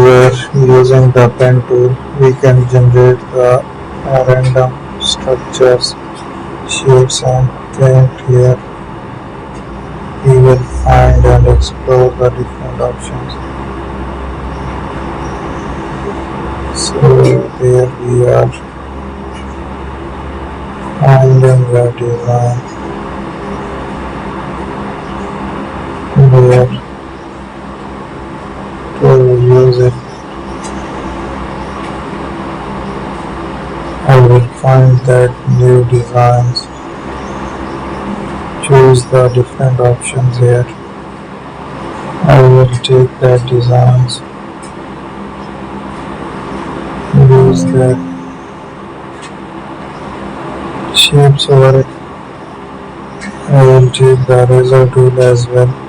where using the pen tool we can generate the random structures, shapes and think here we will find and explore the different options. So there we are finding the design where to use it. I will find that new designs, choose the different options here. I will take the designs, use the shapes over it. I will take the razor tool as well.